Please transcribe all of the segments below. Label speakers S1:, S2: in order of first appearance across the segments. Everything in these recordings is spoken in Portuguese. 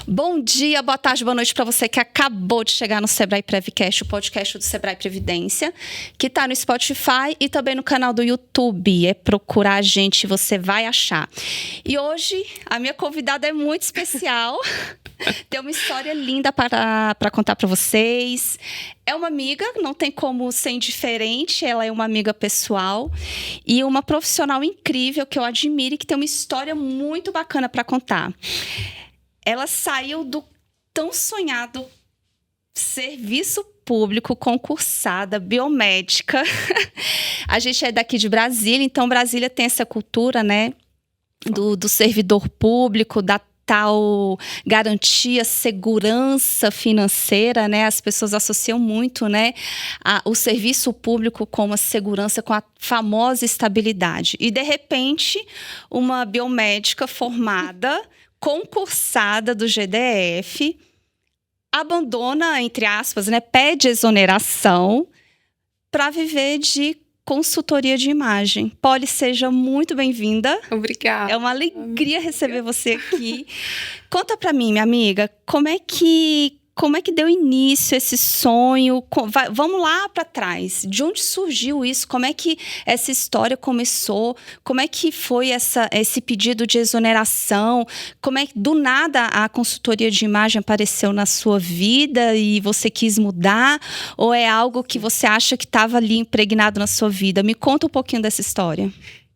S1: Bom dia, boa tarde, boa noite para você que acabou de chegar no Sebrae Prevcast, o podcast do Sebrae Previdência, que está no Spotify e também no canal do YouTube. É procurar a gente, você vai achar. E hoje a minha convidada é muito especial. Tem uma história linda para contar para vocês. É uma amiga, não tem como ser indiferente, ela é uma amiga pessoal e uma profissional incrível que eu admiro e que tem uma história muito bacana para contar. Ela saiu do tão sonhado serviço público, concursada, biomédica. A gente é daqui de Brasília, então Brasília tem essa cultura, né, do servidor público, da tal garantia, segurança financeira, né? As pessoas associam muito, né, o serviço público com a segurança, com a famosa estabilidade. E, de repente, uma biomédica formada, concursada do GDF, abandona, entre aspas, né, pede exoneração para viver de consultoria de imagem. Polly, seja muito bem-vinda.
S2: Obrigada.
S1: É uma alegria receber você aqui. Conta para mim, minha amiga, como é que deu início esse sonho? Vamos lá para trás. De onde surgiu isso? Como é que essa história começou? Como é que foi esse pedido de exoneração? Como é que do nada a consultoria de imagem apareceu na sua vida e você quis mudar? Ou é algo que você acha que estava ali impregnado na sua vida? Me conta um pouquinho dessa história.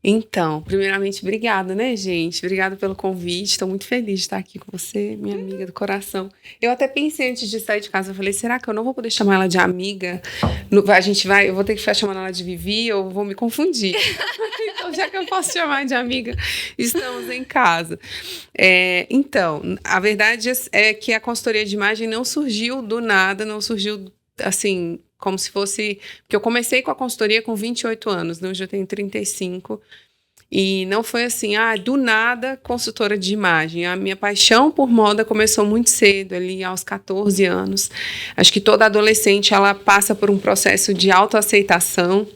S2: Então, primeiramente, obrigada, né, gente? Obrigada pelo convite. Estou muito feliz de estar aqui com você, minha amiga do coração. Eu até pensei antes de sair de casa, eu falei, será que eu não vou poder chamar ela de amiga? Eu vou ter que ficar chamando ela de Vivi ou vou me confundir. Então, já que eu posso chamar de amiga, estamos em casa. Então, a verdade é que a consultoria de imagem não surgiu do nada, não surgiu assim, como se fosse... Porque eu comecei com a consultoria com 28 anos, né? Hoje eu tenho 35. E não foi assim, do nada, consultora de imagem. A minha paixão por moda começou muito cedo, ali aos 14 anos. Acho que toda adolescente, ela passa por um processo de autoaceitação.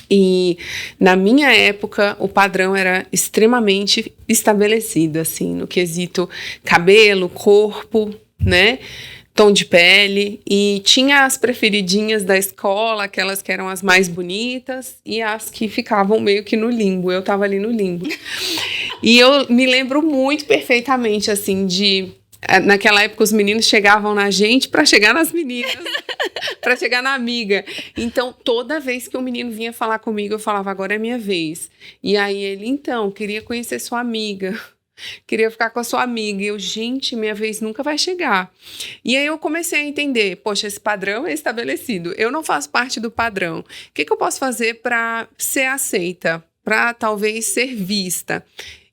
S2: E na minha época, o padrão era extremamente estabelecido, assim, no quesito cabelo, corpo, né? Tom de pele, e tinha as preferidinhas da escola, aquelas que eram as mais bonitas, e as que ficavam meio que no limbo. Eu tava ali no limbo. E eu me lembro muito perfeitamente, assim, naquela época os meninos chegavam na gente para chegar nas meninas, para chegar na amiga. Então, toda vez que o menino vinha falar comigo, eu falava, agora é minha vez. E aí ele, então, queria conhecer sua amiga. Queria ficar com a sua amiga. E eu, gente, minha vez nunca vai chegar. E aí eu comecei a entender, poxa, esse padrão é estabelecido. Eu não faço parte do padrão. O que eu posso fazer para ser aceita? Para talvez ser vista?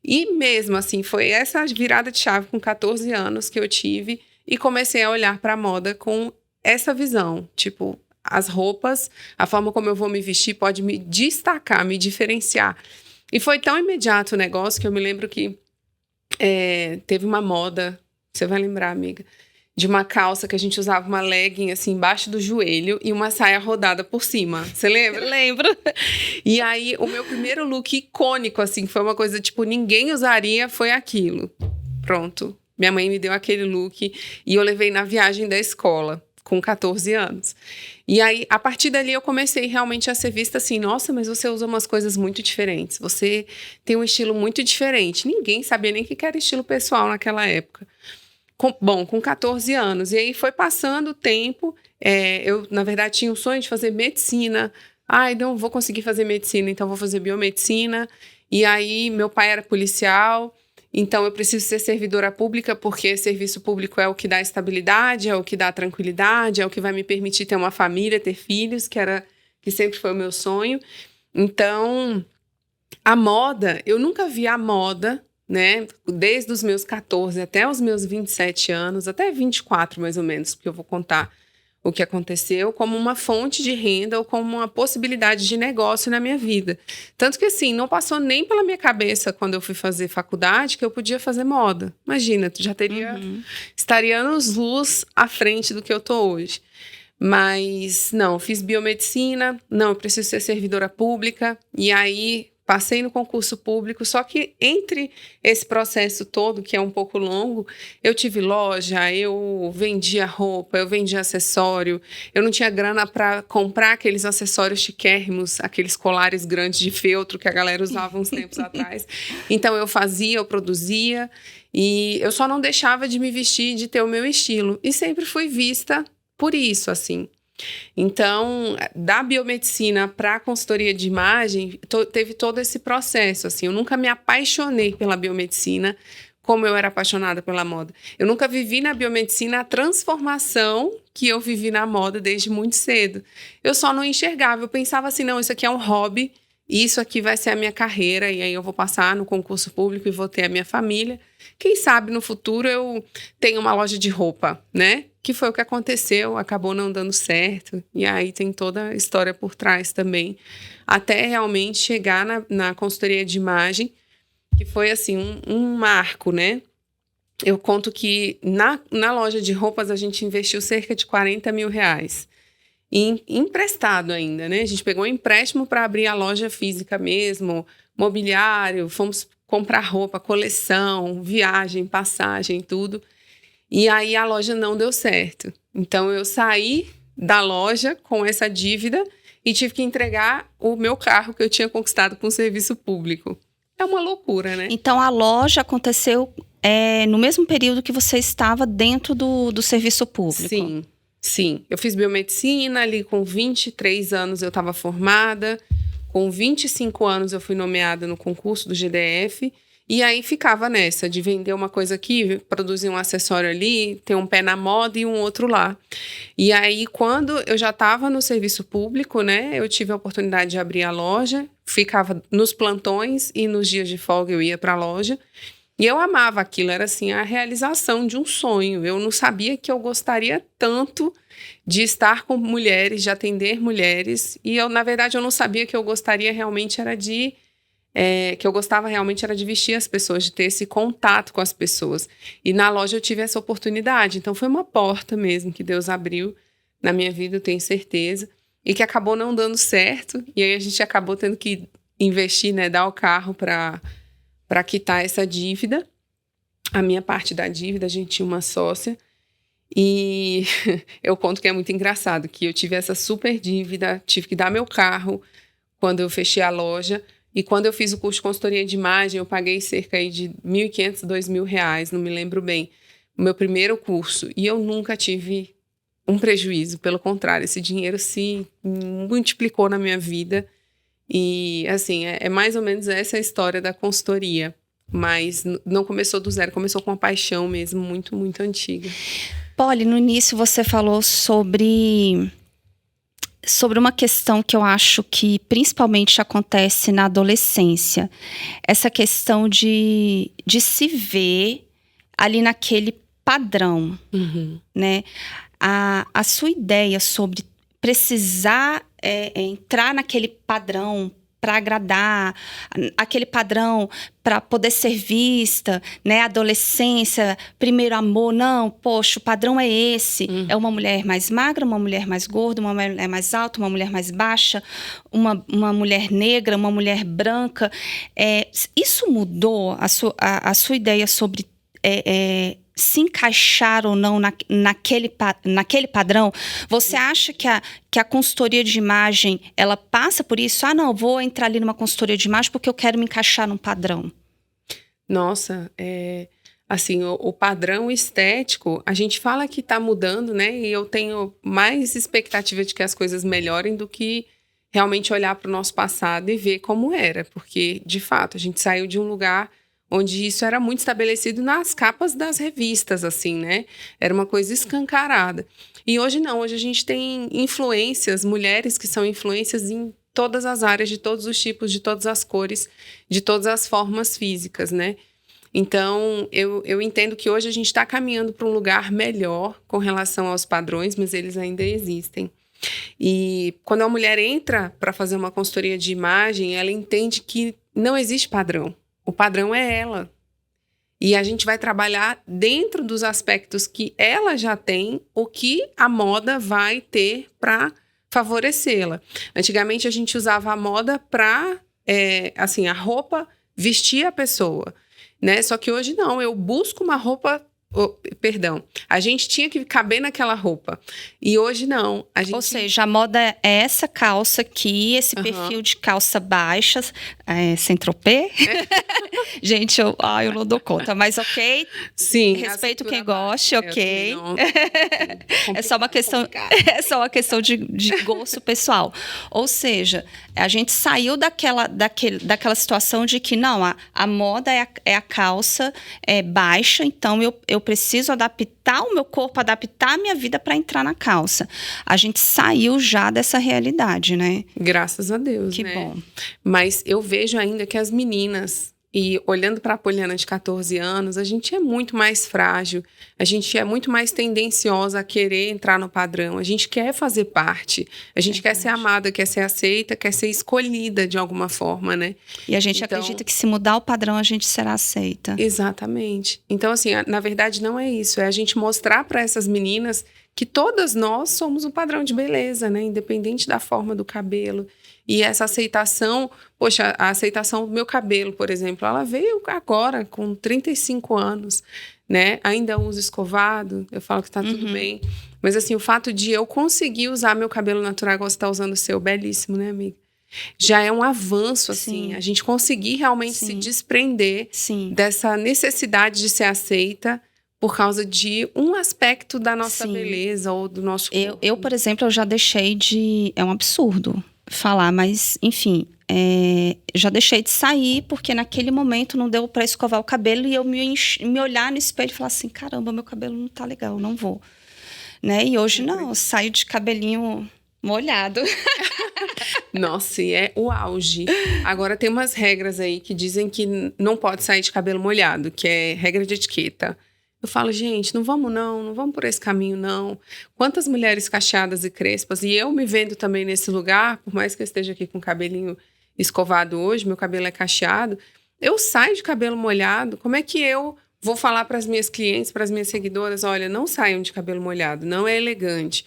S2: E mesmo assim, foi essa virada de chave com 14 anos que eu tive e comecei a olhar para a moda com essa visão. Tipo, as roupas, a forma como eu vou me vestir pode me destacar, me diferenciar. E foi tão imediato o negócio que eu me lembro que teve uma moda, você vai lembrar, amiga, de uma calça que a gente usava uma legging assim embaixo do joelho e uma saia rodada por cima. Você lembra?
S1: Lembro.
S2: E aí o meu primeiro look icônico, assim, foi uma coisa tipo, ninguém usaria, foi aquilo. Pronto. Minha mãe me deu aquele look e eu levei na viagem da escola, com 14 anos. E aí, a partir dali, eu comecei realmente a ser vista assim, nossa, mas você usa umas coisas muito diferentes, você tem um estilo muito diferente. Ninguém sabia nem o que era estilo pessoal naquela época. Com 14 anos. E aí, foi passando o tempo, eu, na verdade, tinha o sonho de fazer medicina. Não vou conseguir fazer medicina, então vou fazer biomedicina. E aí, meu pai era policial, então eu preciso ser servidora pública porque serviço público é o que dá estabilidade, é o que dá tranquilidade, é o que vai me permitir ter uma família, ter filhos, que sempre foi o meu sonho. Então, a moda, eu nunca vi a moda, né, desde os meus 14 até os meus 27 anos, até 24 mais ou menos, porque eu vou contar o que aconteceu, como uma fonte de renda ou como uma possibilidade de negócio na minha vida. Tanto que, assim, não passou nem pela minha cabeça quando eu fui fazer faculdade que eu podia fazer moda. Imagina, tu já estaria anos-luz à frente do que eu tô hoje. Mas, não, fiz biomedicina, não, eu preciso ser servidora pública, e aí passei no concurso público, só que entre esse processo todo, que é um pouco longo, eu tive loja, eu vendia roupa, eu vendia acessório, eu não tinha grana para comprar aqueles acessórios chiquérrimos, aqueles colares grandes de feltro que a galera usava uns tempos atrás. Então eu fazia, eu produzia, e eu só não deixava de me vestir, de ter o meu estilo. E sempre fui vista por isso, assim. Então, da biomedicina para a consultoria de imagem, teve todo esse processo, assim. Eu nunca me apaixonei pela biomedicina como eu era apaixonada pela moda. Eu nunca vivi na biomedicina a transformação que eu vivi na moda desde muito cedo. Eu só não enxergava, eu pensava assim, não, isso aqui é um hobby, isso aqui vai ser a minha carreira, e aí eu vou passar no concurso público e vou ter a minha família. Quem sabe no futuro eu tenho uma loja de roupa, né? Que foi o que aconteceu, acabou não dando certo. E aí tem toda a história por trás também. Até realmente chegar na consultoria de imagem, que foi assim, um marco, né? Eu conto que na loja de roupas a gente investiu cerca de 40 mil reais. E emprestado ainda, né? A gente pegou um empréstimo para abrir a loja física mesmo, mobiliário, fomos comprar roupa, coleção, viagem, passagem, tudo. E aí a loja não deu certo. Então eu saí da loja com essa dívida e tive que entregar o meu carro que eu tinha conquistado com o serviço público. É uma loucura, né?
S1: Então a loja aconteceu no mesmo período que você estava dentro do serviço público?
S2: Sim. Eu fiz biomedicina ali com 23 anos eu estava formada. Com 25 anos eu fui nomeada no concurso do GDF. E aí ficava nessa, de vender uma coisa aqui, produzir um acessório ali, ter um pé na moda e um outro lá. E aí, quando eu já estava no serviço público, né, eu tive a oportunidade de abrir a loja, ficava nos plantões e nos dias de folga eu ia para a loja. E eu amava aquilo, era assim, a realização de um sonho. Eu não sabia que eu gostaria tanto de estar com mulheres, de atender mulheres. E eu, na verdade, eu não sabia que eu gostaria realmente era de... que eu gostava realmente era de vestir as pessoas, de ter esse contato com as pessoas. E na loja eu tive essa oportunidade. Então foi uma porta mesmo que Deus abriu na minha vida, eu tenho certeza. E que acabou não dando certo. E aí a gente acabou tendo que investir, né, dar o carro para quitar essa dívida. A minha parte da dívida, a gente tinha uma sócia. E eu conto que é muito engraçado, que eu tive essa super dívida, tive que dar meu carro quando eu fechei a loja. E quando eu fiz o curso de consultoria de imagem, eu paguei cerca aí de R$1.500, R$2.000, não me lembro bem, o meu primeiro curso. E eu nunca tive um prejuízo, pelo contrário, esse dinheiro se multiplicou na minha vida. E, assim, é mais ou menos essa a história da consultoria. Mas não começou do zero, começou com uma paixão mesmo, muito, muito antiga.
S1: Polly, no início você falou sobre uma questão que eu acho que principalmente acontece na adolescência. Essa questão de se ver ali naquele padrão, né? A sua ideia sobre precisar entrar naquele padrão para agradar, aquele padrão para poder ser vista, né? Adolescência, primeiro amor, não, poxa, o padrão é esse. É uma mulher mais magra, uma mulher mais gorda, uma mulher mais alta, uma mulher mais baixa, uma mulher negra, uma mulher branca. Isso mudou a sua ideia sobre se encaixar ou não naquele padrão? Você acha que a consultoria de imagem, ela passa por isso? Ah, não, vou entrar ali numa consultoria de imagem porque eu quero me encaixar num padrão.
S2: Nossa, assim, o padrão estético, a gente fala que está mudando, né? E eu tenho mais expectativa de que as coisas melhorem do que realmente olhar para o nosso passado e ver como era. Porque, de fato, a gente saiu de um lugar onde isso era muito estabelecido nas capas das revistas, assim, né? Era uma coisa escancarada. E hoje não, hoje a gente tem influências, mulheres que são influências em todas as áreas, de todos os tipos, de todas as cores, de todas as formas físicas, né? Então, eu entendo que hoje a gente está caminhando para um lugar melhor com relação aos padrões, mas eles ainda existem. E quando a mulher entra para fazer uma consultoria de imagem, ela entende que não existe padrão. O padrão é ela. E a gente vai trabalhar dentro dos aspectos que ela já tem, o que a moda vai ter para favorecê-la. Antigamente a gente usava a moda para assim, a roupa vestia a pessoa, né? Só que hoje não, eu busco uma roupa... perdão, a gente tinha que caber naquela roupa. E hoje não.
S1: Ou seja, a moda é essa calça aqui, esse perfil de calça baixa, sem tropê. Gente, eu não dou conta, mas ok.
S2: Sim.
S1: Respeito quem goste, ok. É só uma questão de gosto pessoal. Ou seja, a gente saiu daquela situação de que não, a moda é a calça baixa, então eu preciso adaptar o meu corpo, adaptar a minha vida para entrar na calça. A gente saiu já dessa realidade, né?
S2: Graças a Deus,
S1: que
S2: né?
S1: Bom.
S2: Mas eu vejo ainda que as meninas, e olhando para a Poliana de 14 anos, a gente é muito mais frágil, a gente é muito mais tendenciosa a querer entrar no padrão, a gente quer fazer parte, a gente quer ser amada, quer ser aceita, quer ser escolhida de alguma forma, né?
S1: E a gente acredita que se mudar o padrão, a gente será aceita.
S2: Exatamente. Então, assim, na verdade não é isso, é a gente mostrar para essas meninas que todas nós somos o padrão de beleza, né? Independente da forma do cabelo. E essa aceitação, poxa, a aceitação do meu cabelo, por exemplo, ela veio agora, com 35 anos, né? Ainda uso escovado, eu falo que tá tudo bem. Mas, assim, o fato de eu conseguir usar meu cabelo natural, igual você tá usando o seu, belíssimo, né, amiga? Já é um avanço, assim,
S1: Sim.
S2: a gente conseguir realmente se desprender dessa necessidade de ser aceita por causa de um aspecto da nossa beleza ou do nosso corpo.
S1: Eu, por exemplo, eu já deixei de... É um absurdo falar, mas, enfim, já deixei de sair porque naquele momento não deu para escovar o cabelo e eu me olhar no espelho e falar assim, caramba, meu cabelo não tá legal, não vou. Né? E hoje não, eu saio de cabelinho molhado.
S2: Nossa, e é o auge. Agora tem umas regras aí que dizem que não pode sair de cabelo molhado, que é regra de etiqueta. Eu falo, gente, não vamos por esse caminho não. Quantas mulheres cacheadas e crespas, e eu me vendo também nesse lugar, por mais que eu esteja aqui com o cabelinho escovado hoje, meu cabelo é cacheado, eu saio de cabelo molhado, como é que eu vou falar para as minhas clientes, para as minhas seguidoras, olha, não saiam de cabelo molhado, não é elegante.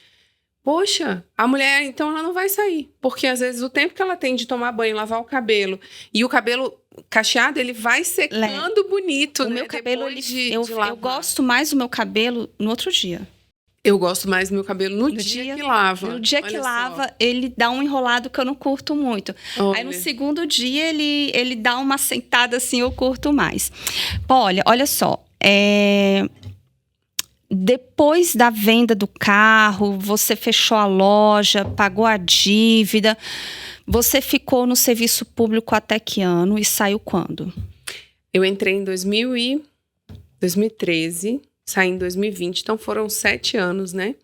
S2: Poxa, a mulher, então, ela não vai sair. Porque, às vezes, o tempo que ela tem de tomar banho, lavar o cabelo, e o cabelo cacheado, ele vai secando bonito,
S1: o
S2: né?
S1: meu cabelo, eu gosto mais do meu cabelo no outro dia.
S2: Eu gosto mais do meu cabelo no dia que lava.
S1: No dia que lava, ele dá um enrolado que eu não curto muito.
S2: Olha.
S1: Aí, no segundo dia, ele dá uma sentada assim, eu curto mais. Pô, olha só. Depois da venda do carro, você fechou a loja, pagou a dívida, você ficou no serviço público até que ano e saiu quando?
S2: Eu entrei em 2013, saí em 2020, então foram 7 anos, né?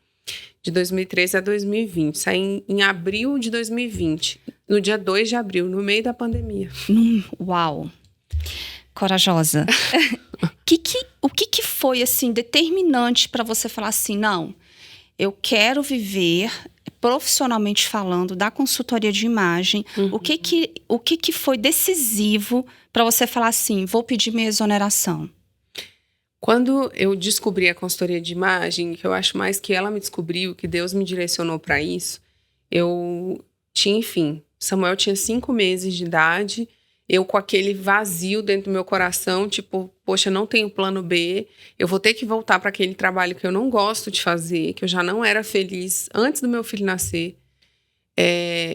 S2: De 2013 a 2020. Saí em abril de 2020, no dia 2 de abril, no meio da pandemia.
S1: Uau! Corajosa. O que foi, assim, determinante para você falar assim, não, eu quero viver, profissionalmente falando, da consultoria de imagem. O que foi decisivo para você falar assim, vou pedir minha exoneração?
S2: Quando eu descobri a consultoria de imagem, que eu acho mais que ela me descobriu, que Deus me direcionou para isso, eu tinha, enfim, Samuel tinha 5 meses de idade, eu com aquele vazio dentro do meu coração, tipo, poxa, não tenho plano B, eu vou ter que voltar para aquele trabalho que eu não gosto de fazer, que eu já não era feliz antes do meu filho nascer.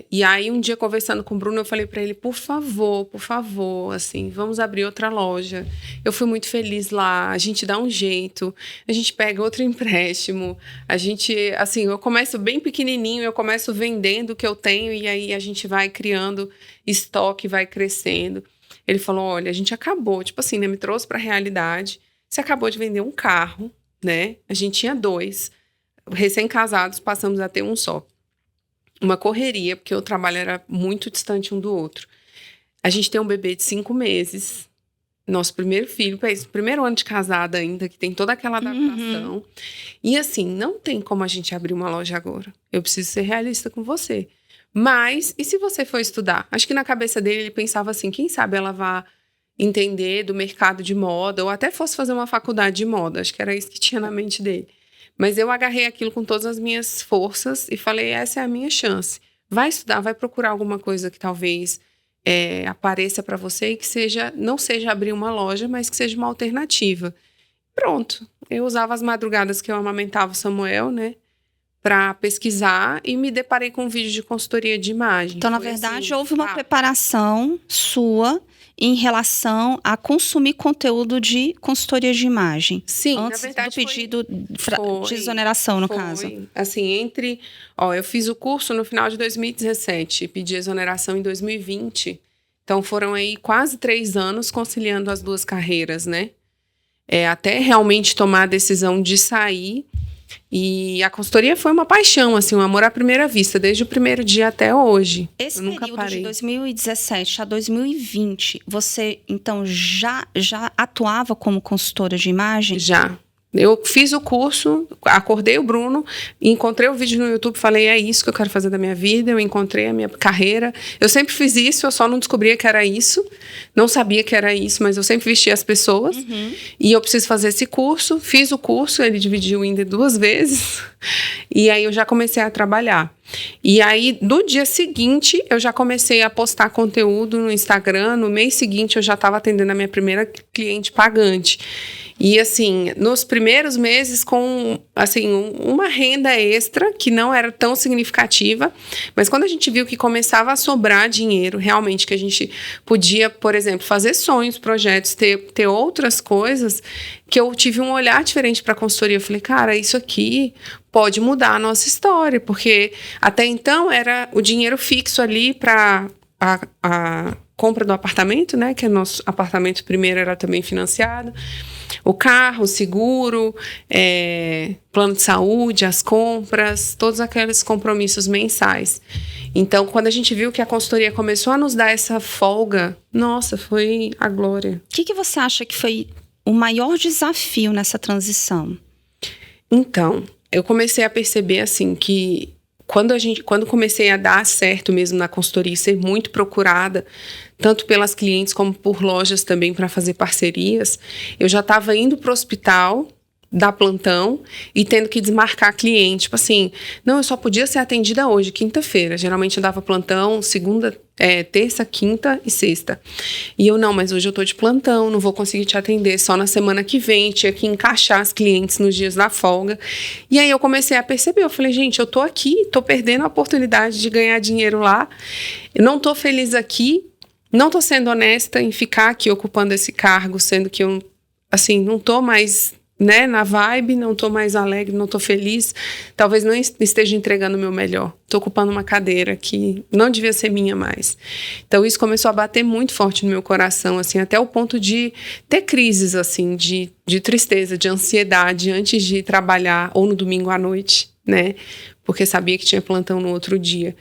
S2: E aí, um dia, conversando com o Bruno, eu falei para ele, por favor, assim, vamos abrir outra loja. Eu fui muito feliz lá, a gente dá um jeito, a gente pega outro empréstimo, a gente, assim, eu começo bem pequenininho, eu começo vendendo o que eu tenho e aí a gente vai criando estoque, vai crescendo. Ele falou, olha, a gente acabou, tipo assim, né, me trouxe para a realidade, você acabou de vender um carro, né, a gente tinha 2, recém-casados, passamos a ter um só. Uma correria, porque o trabalho era muito distante um do outro. A gente tem um bebê de 5 meses, nosso primeiro filho, primeiro ano de casada ainda, que tem toda aquela adaptação. E assim, não tem como a gente abrir uma loja agora. Eu preciso ser realista com você. Mas, e se você for estudar? Acho que na cabeça dele ele pensava assim, quem sabe ela vá entender do mercado de moda, ou até fosse fazer uma faculdade de moda. Acho que era isso que tinha na mente dele. Mas eu agarrei aquilo com todas as minhas forças e falei, essa é a minha chance. Vai estudar, vai procurar alguma coisa que talvez apareça para você e que não seja abrir uma loja, mas que seja uma alternativa. Pronto. Eu usava as madrugadas que eu amamentava o Samuel, né? Para pesquisar e me deparei com um vídeo de consultoria de imagem.
S1: Então, na verdade, houve uma preparação sua em relação a consumir conteúdo de consultoria de imagem.
S2: Sim,
S1: antes
S2: na verdade
S1: do pedido de exoneração, no caso.
S2: Assim, eu fiz o curso no final de 2017, pedi exoneração em 2020. Então, foram aí quase 3 anos conciliando as duas carreiras, né? Até realmente tomar a decisão de sair. E a consultoria foi uma paixão, assim, um amor à primeira vista, desde o primeiro dia até hoje.
S1: Esse período de 2017 a 2020, você, então, já atuava como consultora de imagem?
S2: Já. Eu fiz o curso, acordei o Bruno, encontrei o vídeo no YouTube, falei, é isso que eu quero fazer da minha vida, eu encontrei a minha carreira. Eu sempre fiz isso, eu só não descobria que era isso, não sabia que era isso, mas eu sempre vestia as pessoas. E eu preciso fazer esse curso, fiz o curso, ele dividiu ainda 2 vezes, e aí eu já comecei a trabalhar. E aí, no dia seguinte, eu já comecei a postar conteúdo no Instagram, no mês seguinte eu já estava atendendo a minha primeira cliente pagante. E, assim, nos primeiros meses com, assim, uma renda extra, que não era tão significativa, mas quando a gente viu que começava a sobrar dinheiro, realmente, que a gente podia, por exemplo, fazer sonhos, projetos, ter outras coisas, que eu tive um olhar diferente para a consultoria. Eu falei, cara, isso aqui pode mudar a nossa história, porque até então era o dinheiro fixo ali para a compra do apartamento, né, que o nosso apartamento primeiro era também financiado, o carro, o seguro, plano de saúde, as compras, todos aqueles compromissos mensais. Então, quando a gente viu que a consultoria começou a nos dar essa folga, nossa, foi a glória.
S1: O que você acha que foi o maior desafio nessa transição?
S2: Então, eu comecei a perceber, assim, que quando comecei a dar certo mesmo na consultoria e ser muito procurada, tanto pelas clientes como por lojas também para fazer parcerias, eu já estava indo para o hospital, dar plantão e tendo que desmarcar cliente. Tipo assim, não, eu só podia ser atendida hoje, quinta-feira. Geralmente eu dava plantão terça, quinta e sexta. E eu, não, mas hoje eu tô de plantão, não vou conseguir te atender só na semana que vem. Tinha que encaixar as clientes nos dias da folga. E aí eu comecei a perceber, eu falei, gente, eu tô aqui, tô perdendo a oportunidade de ganhar dinheiro lá. Eu não tô feliz aqui, não tô sendo honesta em ficar aqui ocupando esse cargo, sendo que eu, assim, não tô mais, né, na vibe, não tô mais alegre, não tô feliz, talvez não esteja entregando o meu melhor. Tô ocupando uma cadeira que não devia ser minha mais. Então isso começou a bater muito forte no meu coração, assim, até o ponto de ter crises, assim, de tristeza, de ansiedade antes de trabalhar, ou no domingo à noite, né, porque sabia que tinha plantão no outro dia.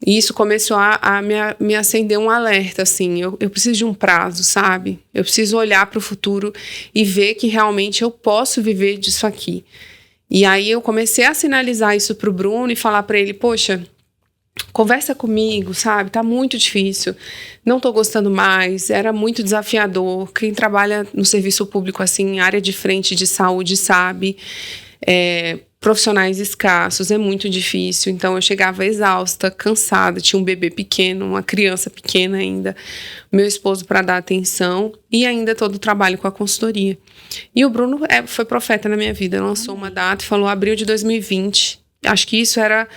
S2: E isso começou a me acender um alerta, assim, eu preciso de um prazo, sabe? Eu preciso olhar para o futuro e ver que realmente eu posso viver disso aqui. E aí eu comecei a sinalizar isso pro Bruno e falar para ele, poxa, conversa comigo, sabe? Tá muito difícil, não tô gostando mais, era muito desafiador. Quem trabalha no serviço público, assim, em área de frente de saúde, sabe? Profissionais escassos, é muito difícil. Então eu chegava exausta, cansada, tinha um bebê pequeno, uma criança pequena ainda, meu esposo para dar atenção e ainda todo o trabalho com a consultoria. E o Bruno foi profeta na minha vida, lançou uma data e falou abril de 2020, acho que isso era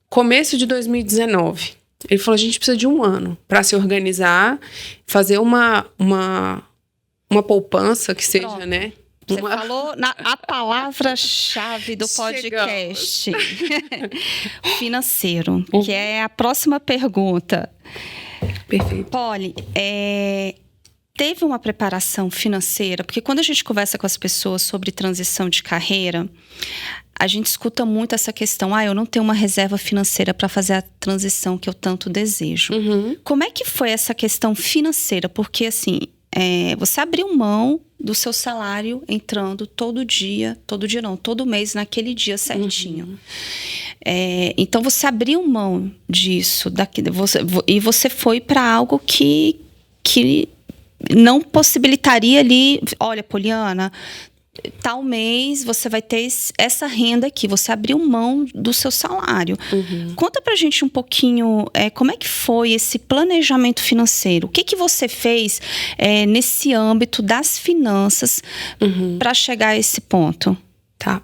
S2: começo de 2019. Ele falou, a gente precisa de 1 ano para se organizar, fazer uma poupança que seja, Pronto. Né?
S1: Você falou a palavra-chave do podcast. Financeiro, que é a próxima pergunta.
S2: Perfeito.
S1: Polly, teve uma preparação financeira? Porque quando a gente conversa com as pessoas sobre transição de carreira, a gente escuta muito essa questão, eu não tenho uma reserva financeira para fazer a transição que eu tanto desejo.
S2: Uhum.
S1: Como é que foi essa questão financeira? Porque, assim, você abriu mão do seu salário entrando todo mês naquele dia certinho.
S2: Uhum.
S1: Então você abriu mão disso e você foi para algo que não possibilitaria ali, olha, Poliana, tal mês você vai ter essa renda aqui, você abriu mão do seu salário. Conta pra gente um pouquinho como é que foi esse planejamento financeiro. O que você fez nesse âmbito das finanças para chegar a esse ponto?
S2: Tá.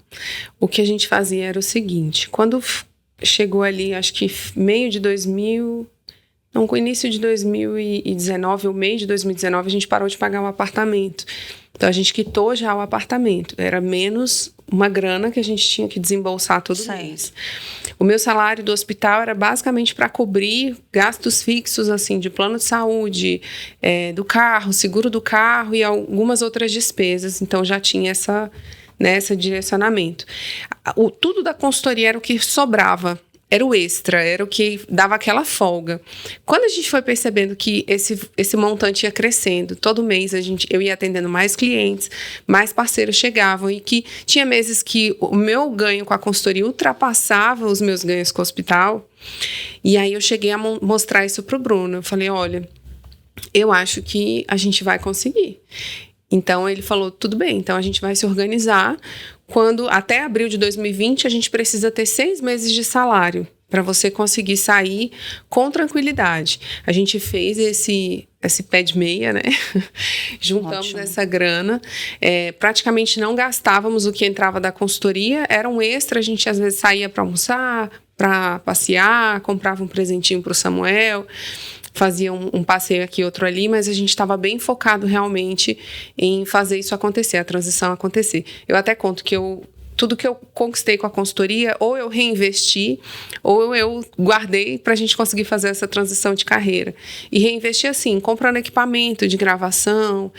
S2: O que a gente fazia era o seguinte, quando chegou ali, acho que meio de 2000... Não, com o início de 2019, o meio de 2019, a gente parou de pagar o apartamento. Então, a gente quitou já o apartamento. Era menos uma grana que a gente tinha que desembolsar todo mês. O meu salário do hospital era basicamente para cobrir gastos fixos, assim, de plano de saúde, do carro, seguro do carro e algumas outras despesas. Então, já tinha esse direcionamento. Tudo da consultoria era o que sobrava. Era o extra, era o que dava aquela folga. Quando a gente foi percebendo que esse montante ia crescendo, todo mês eu ia atendendo mais clientes, mais parceiros chegavam, e que tinha meses que o meu ganho com a consultoria ultrapassava os meus ganhos com o hospital. E aí eu cheguei a mostrar isso pro Bruno. Eu falei, olha, eu acho que a gente vai conseguir. Então ele falou, tudo bem, então a gente vai se organizar. Quando até abril de 2020 a gente precisa ter 6 meses de salário para você conseguir sair com tranquilidade. A gente fez esse pé de meia, né? Juntamos essa grana. Praticamente não gastávamos o que entrava da consultoria, era um extra. A gente às vezes saía para almoçar, para passear, comprava um presentinho para o Samuel, fazia um passeio aqui, outro ali, mas a gente estava bem focado realmente em fazer isso acontecer, a transição acontecer. Eu até conto que tudo que eu conquistei com a consultoria, ou eu reinvesti, ou eu guardei para a gente conseguir fazer essa transição de carreira. E reinvesti assim, comprando equipamento de gravação,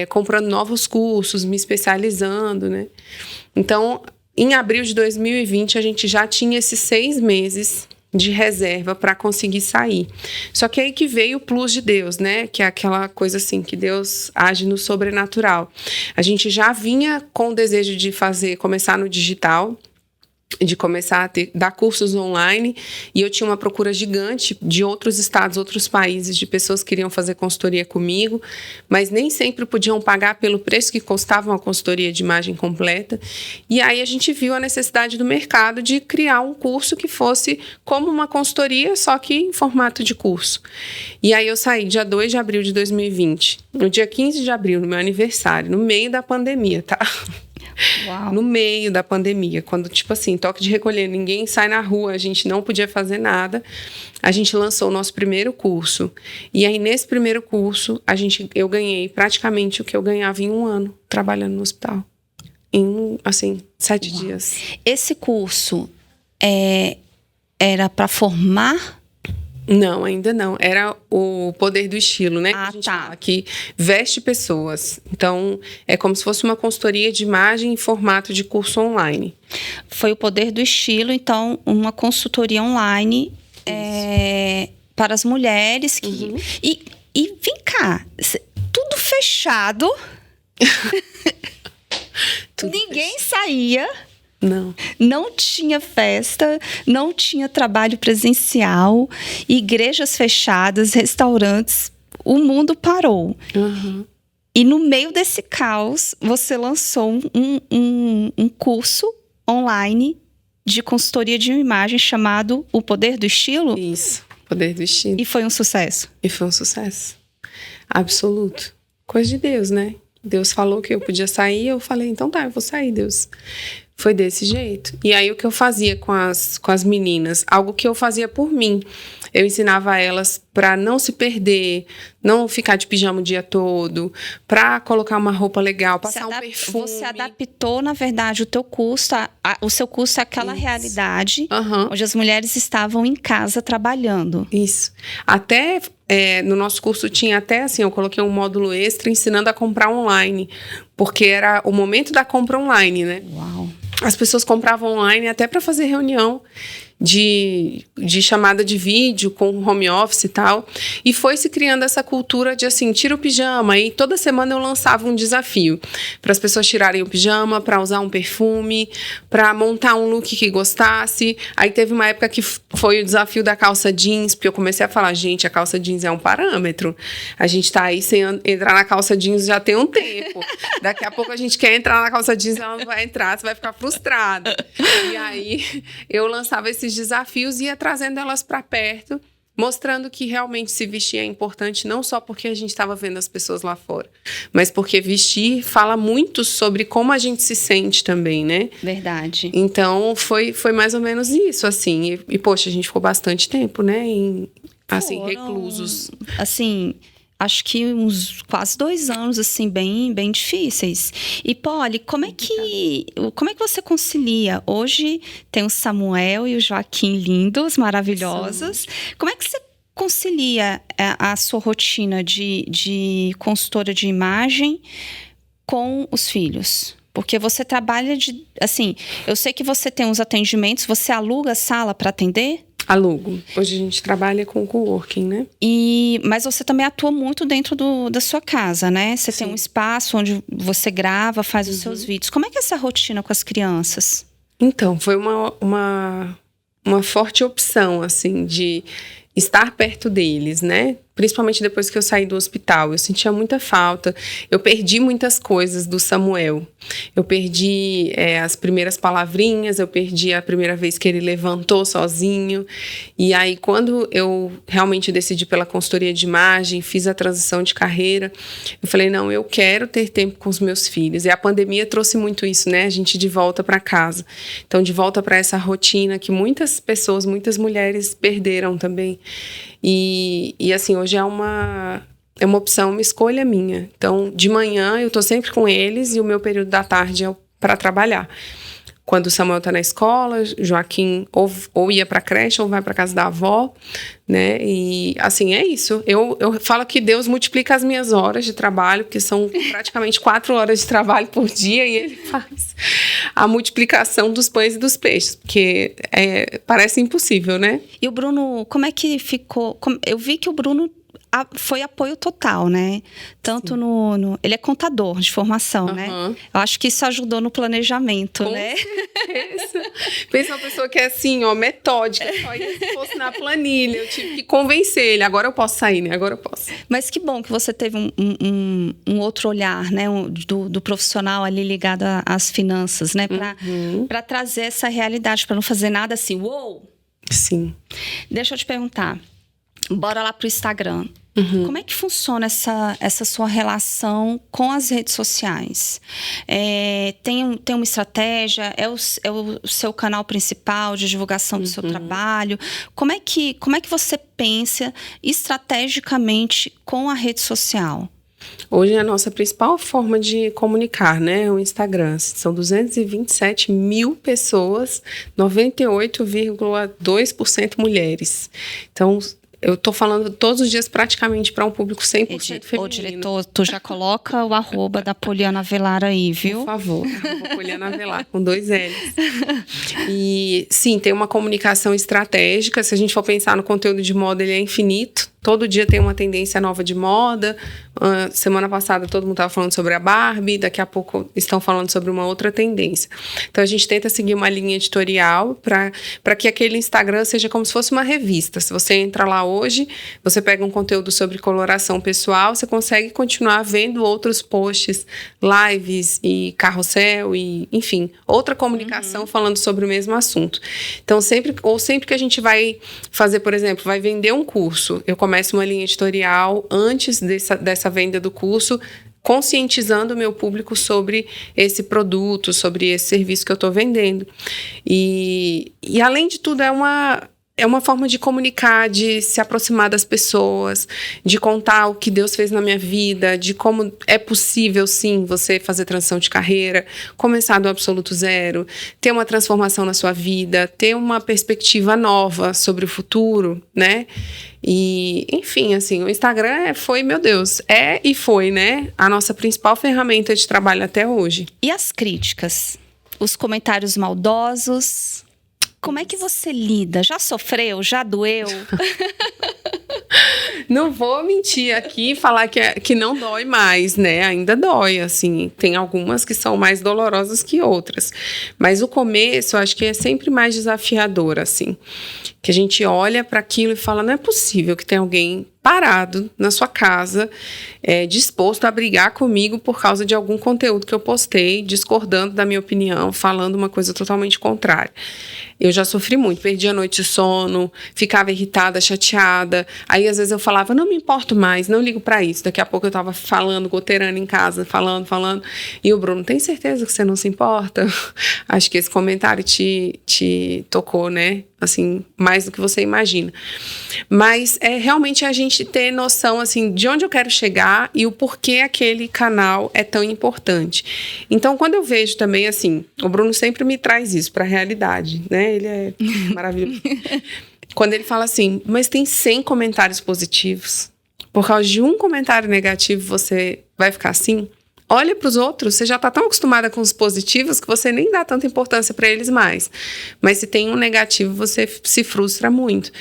S2: comprando novos cursos, me especializando, né? Então, em abril de 2020, a gente já tinha esses 6 meses de reserva para conseguir sair. Só que aí que veio o plus de Deus, né? Que é aquela coisa assim, que Deus age no sobrenatural. A gente já vinha com o desejo de começar no digital, de começar a dar cursos online, e eu tinha uma procura gigante de outros estados, outros países, de pessoas que queriam fazer consultoria comigo, mas nem sempre podiam pagar pelo preço que custava uma consultoria de imagem completa. E aí a gente viu a necessidade do mercado de criar um curso que fosse como uma consultoria, só que em formato de curso. E aí eu saí dia 2 de abril de 2020, no dia 15 de abril, no meu aniversário, no meio da pandemia, tá?
S1: Uau.
S2: No meio da pandemia, quando, tipo assim, toque de recolher, ninguém sai na rua, a gente não podia fazer nada, a gente lançou o nosso primeiro curso. E aí, nesse primeiro curso, eu ganhei praticamente o que eu ganhava em um ano, trabalhando no hospital. Em, assim, 7 dias.
S1: Esse curso era para formar?
S2: Não, ainda não. Era o Poder do Estilo, né?
S1: Ah,
S2: que a gente
S1: tá.
S2: fala, que veste pessoas. Então, é como se fosse uma consultoria de imagem em formato de curso online.
S1: Foi o Poder do Estilo, então, uma consultoria online para as mulheres. E vem cá, tudo fechado. Ninguém saía. Não tinha festa, não tinha trabalho presencial, igrejas fechadas, restaurantes, o mundo parou. E no meio desse caos, você lançou um curso online de consultoria de imagem chamado O Poder do Estilo?
S2: Isso, Poder do Estilo.
S1: E foi um sucesso?
S2: E foi um sucesso. Absoluto. Coisa de Deus, né? Deus falou que eu podia sair, eu falei, então tá, eu vou sair, Deus. Foi desse jeito. E aí, o que eu fazia com as meninas? Algo que eu fazia por mim. Eu ensinava elas para não se perder, não ficar de pijama o dia todo, para colocar uma roupa legal, passar um perfume.
S1: Você adaptou, na verdade, o teu curso, o seu curso àquela realidade, onde as mulheres estavam em casa trabalhando.
S2: Isso. Até no nosso curso tinha até assim, eu coloquei um módulo extra ensinando a comprar online, porque era o momento da compra online, né?
S1: Uau!
S2: As pessoas compravam online até para fazer reunião. de chamada de vídeo com home office e tal. E foi se criando essa cultura de assim, tira o pijama. E toda semana eu lançava um desafio para as pessoas tirarem o pijama, para usar um perfume, para montar um look que gostasse. Aí teve uma época que foi o desafio da calça jeans, porque eu comecei a falar, gente, a calça jeans é um parâmetro. A gente tá aí sem entrar na calça jeans já tem um tempo. Daqui a pouco a gente quer entrar na calça jeans, ela não vai entrar, você vai ficar frustrada. E aí eu lançava esses desafios e ia trazendo elas para perto, mostrando que realmente se vestir é importante, não só porque a gente estava vendo as pessoas lá fora, mas porque vestir fala muito sobre como a gente se sente também, né?
S1: Verdade.
S2: Então, foi mais ou menos isso, assim. E poxa, a gente ficou bastante tempo, né? Assim, reclusos.
S1: Assim, acho que uns quase 2 anos, assim, bem difíceis. E, Polly, como é que você concilia? Hoje tem o Samuel e o Joaquim lindos, maravilhosos. Sim. Como é que você concilia a sua rotina de consultora de imagem com os filhos? Porque você trabalha assim, eu sei que você tem uns atendimentos, você aluga a sala para atender?
S2: Alugo. Hoje a gente trabalha com coworking, né?
S1: Mas você também atua muito dentro da sua casa, né? Você Sim. tem um espaço onde você grava, faz os seus vídeos. Como é que é essa rotina com as crianças?
S2: Então, foi uma forte opção, assim, de estar perto deles, né? Principalmente depois que eu saí do hospital. Eu sentia muita falta. Eu perdi muitas coisas do Samuel. Eu perdi as primeiras palavrinhas, eu perdi a primeira vez que ele levantou sozinho. E aí, quando eu realmente decidi pela consultoria de imagem, fiz a transição de carreira, eu falei, não, eu quero ter tempo com os meus filhos. E a pandemia trouxe muito isso, né? A gente de volta para casa. Então, de volta para essa rotina que muitas pessoas, muitas mulheres perderam também. E assim, hoje é uma opção, uma escolha minha. Então, de manhã eu tô sempre com eles e o meu período da tarde é para trabalhar. Quando o Samuel tá na escola, Joaquim ou ia pra creche ou vai pra casa da avó, né? E assim, é isso. Eu falo que Deus multiplica as minhas horas de trabalho, porque são praticamente 4 horas de trabalho por dia, e ele faz a multiplicação dos pães e dos peixes, porque parece impossível, né?
S1: E o Bruno, como é que ficou? Eu vi que o Bruno foi apoio total, né? Tanto ele é contador de formação, né? Eu acho que isso ajudou no planejamento,
S2: Com
S1: né?
S2: certeza. Pensa uma pessoa que é assim, ó, metódica, só ia se fosse na planilha. Eu tive que convencer ele. Agora eu posso sair, né? Agora eu posso.
S1: Mas que bom que você teve um outro olhar, né? Do profissional ali ligado às finanças, né? Para trazer essa realidade, para não fazer nada assim, uou!
S2: Sim.
S1: Deixa eu te perguntar. Bora lá pro Instagram. Como é que funciona essa sua relação com as redes sociais? Tem uma estratégia? É o seu canal principal de divulgação do seu trabalho? Como é que você pensa estrategicamente com a rede social?
S2: Hoje é a nossa principal forma de comunicar, né? O Instagram. São 227 mil pessoas, 98,2% mulheres. Então, eu tô falando todos os dias praticamente para um público 100% feminino.
S1: Ô, diretor, tu já coloca o @ da Poliana Avelar aí, viu?
S2: Por favor, Poliana Avelar, com 2 L's. E, sim, tem uma comunicação estratégica. Se a gente for pensar no conteúdo de moda, ele é infinito. Todo dia tem uma tendência nova de moda. Semana passada todo mundo estava falando sobre a Barbie, daqui a pouco estão falando sobre uma outra tendência. Então a gente tenta seguir uma linha editorial para que aquele Instagram seja como se fosse uma revista. Se você entra lá hoje, você pega um conteúdo sobre coloração pessoal, você consegue continuar vendo outros posts, lives e carrossel e, enfim, outra comunicação falando sobre o mesmo assunto. Então sempre que a gente vai fazer, por exemplo, vai vender um curso, eu começo uma linha editorial antes dessa venda do curso, conscientizando o meu público sobre esse produto, sobre esse serviço que eu estou vendendo. E além de tudo, é uma forma de comunicar, de se aproximar das pessoas, de contar o que Deus fez na minha vida, de como é possível, sim, você fazer transição de carreira, começar do absoluto zero, ter uma transformação na sua vida, ter uma perspectiva nova sobre o futuro, né? E, enfim, assim, o Instagram foi, né? A nossa principal ferramenta de trabalho até hoje.
S1: E as críticas? Os comentários maldosos? Como é que você lida? Já sofreu? Já doeu?
S2: Não vou mentir aqui e falar que não dói mais, né? Ainda dói, assim. Tem algumas que são mais dolorosas que outras. Mas o começo, eu acho que é sempre mais desafiador, assim. Que a gente olha para aquilo e fala, não é possível que tenha alguém parado na sua casa, disposto a brigar comigo por causa de algum conteúdo que eu postei, discordando da minha opinião, falando uma coisa totalmente contrária. Eu já sofri muito, perdi a noite de sono, ficava irritada, chateada. Aí, às vezes, eu falava, não me importo mais, não ligo pra isso. Daqui a pouco eu tava falando, goteirando em casa, falando. E o Bruno, tem certeza que você não se importa? Acho que esse comentário te tocou, né? Assim, mais do que você imagina. Mas é realmente a gente ter noção, assim, de onde eu quero chegar e o porquê aquele canal é tão importante. Então, quando eu vejo também, assim, o Bruno sempre me traz isso pra realidade, né? Ele é maravilhoso. Quando ele fala assim, mas tem 100 comentários positivos, por causa de um comentário negativo você vai ficar assim? Olha para os outros, você já está tão acostumada com os positivos que você nem dá tanta importância para eles mais. Mas se tem um negativo, você se frustra muito.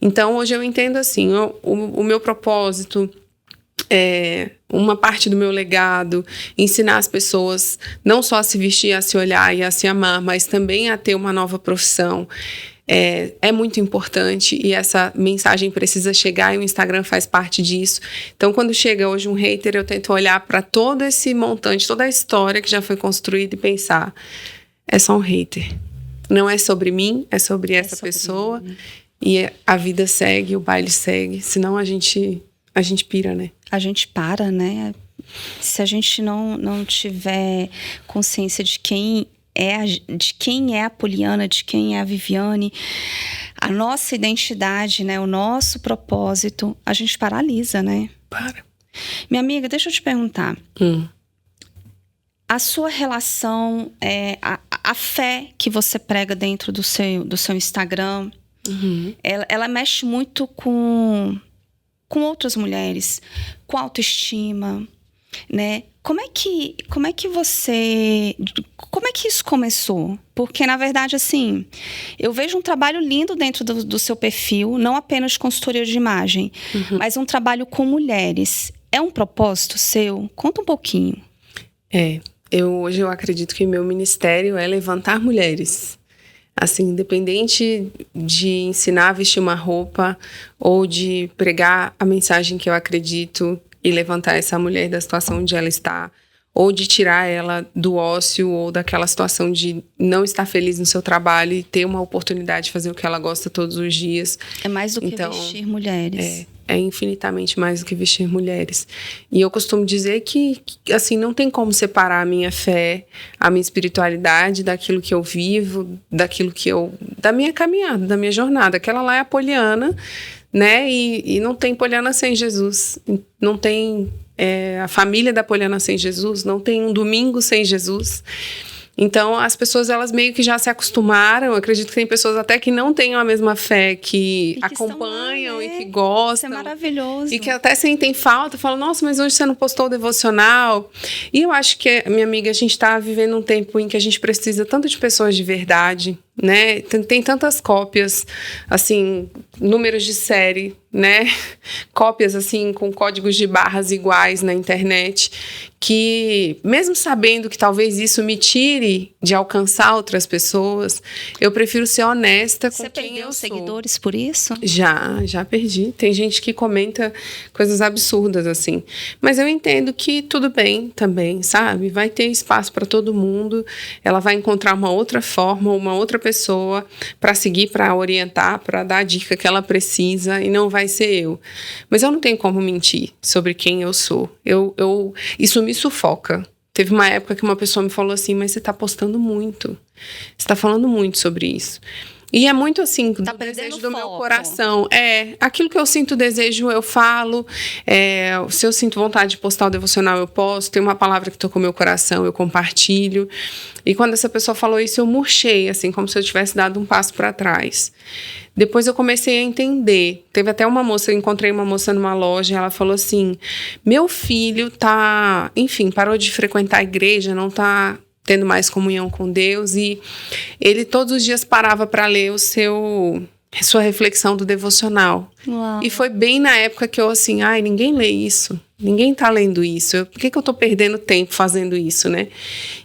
S2: Então, hoje eu entendo assim, o meu propósito, uma parte do meu legado, ensinar as pessoas não só a se vestir, a se olhar e a se amar, mas também a ter uma nova profissão. É muito importante e essa mensagem precisa chegar e o Instagram faz parte disso. Então, quando chega hoje um hater, eu tento olhar para todo esse montante, toda a história que já foi construída e pensar, é só um hater. Não é sobre mim, é sobre essa pessoa. E a vida segue, o baile segue. Senão a gente pira, né?
S1: A gente para, né? Se a gente não tiver consciência de quem é a Poliana, de quem é a Viviane, a nossa identidade, né, o nosso propósito, a gente paralisa, né?
S2: Para.
S1: Minha amiga, deixa eu te perguntar. A sua relação, a fé que você prega dentro do seu Instagram, ela mexe muito com outras mulheres, com autoestima, né? Como é que isso começou? Porque, na verdade, assim, eu vejo um trabalho lindo dentro do seu perfil, não apenas de consultoria de imagem, mas um trabalho com mulheres. É um propósito seu? Conta um pouquinho.
S2: Hoje eu acredito que meu ministério é levantar mulheres. Assim, independente de ensinar a vestir uma roupa ou de pregar a mensagem que eu acredito e levantar essa mulher da situação onde ela está, ou de tirar ela do ócio ou daquela situação de não estar feliz no seu trabalho e ter uma oportunidade de fazer o que ela gosta todos os dias.
S1: É mais do que vestir mulheres.
S2: É infinitamente mais do que vestir mulheres. E eu costumo dizer que assim, não tem como separar a minha fé, a minha espiritualidade daquilo que eu vivo, da minha caminhada, da minha jornada. Aquela lá é a Poliana, né? E não tem Poliana sem Jesus. Não tem a família da Poliana sem Jesus. Não tem um domingo sem Jesus. Então, as pessoas, elas meio que já se acostumaram. Eu acredito que tem pessoas até que não tenham a mesma fé, que acompanham lá, né? E que gostam.
S1: Isso é maravilhoso.
S2: E que até sentem falta, falam, nossa, mas hoje você não postou o devocional. E eu acho que, minha amiga, a gente está vivendo um tempo em que a gente precisa tanto de pessoas de verdade, né? Tem tantas cópias, assim, números de série, né? Cópias, assim, com códigos de barras iguais na internet, que mesmo sabendo que talvez isso me tire de alcançar outras pessoas, eu prefiro ser honesta com quem eu sou.
S1: Você perdeu seguidores por isso?
S2: Já perdi. Tem gente que comenta coisas absurdas, assim. Mas eu entendo que tudo bem também, sabe? Vai ter espaço para todo mundo, ela vai encontrar uma outra forma, uma outra pessoa para seguir, para orientar, para dar a dica que ela precisa, e não vai ser eu. Mas eu não tenho como mentir sobre quem eu sou. Isso me sufoca. Teve uma época que uma pessoa me falou assim, mas você tá postando muito. Você tá falando muito sobre isso. E é muito assim, do desejo do meu coração. Aquilo que eu sinto desejo, eu falo. Se eu sinto vontade de postar o devocional, eu posto. Tem uma palavra que tocou meu coração, eu compartilho. E quando essa pessoa falou isso, eu murchei, assim, como se eu tivesse dado um passo para trás. Depois eu comecei a entender. Teve até uma moça, eu encontrei uma moça numa loja, ela falou assim, meu filho parou de frequentar a igreja, não tá tendo mais comunhão com Deus, e ele todos os dias parava para ler sua reflexão do devocional.
S1: Uau.
S2: E foi bem na época que eu assim, ninguém lê isso, ninguém tá lendo isso, por que eu tô perdendo tempo fazendo isso, né?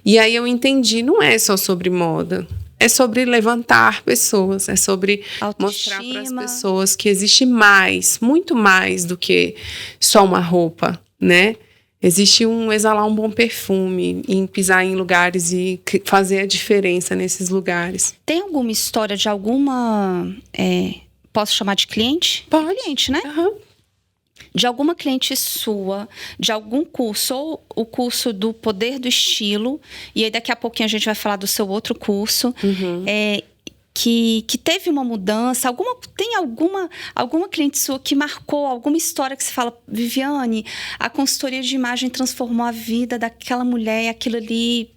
S2: E aí eu entendi, não é só sobre moda, é sobre levantar pessoas, é sobre mostrar para as pessoas que existe mais, muito mais do que só uma roupa, né? Existe exalar um bom perfume, em pisar em lugares e fazer a diferença nesses lugares.
S1: Tem alguma história de alguma... posso chamar de cliente?
S2: Pode.
S1: Cliente, né?
S2: Uhum.
S1: De alguma cliente sua, de algum curso, ou o curso do Poder do Estilo, e aí daqui a pouquinho a gente vai falar do seu outro curso, que teve uma mudança, tem alguma cliente sua que marcou, alguma história que você fala, Viviane, a consultoria de imagem transformou a vida daquela mulher e aquilo ali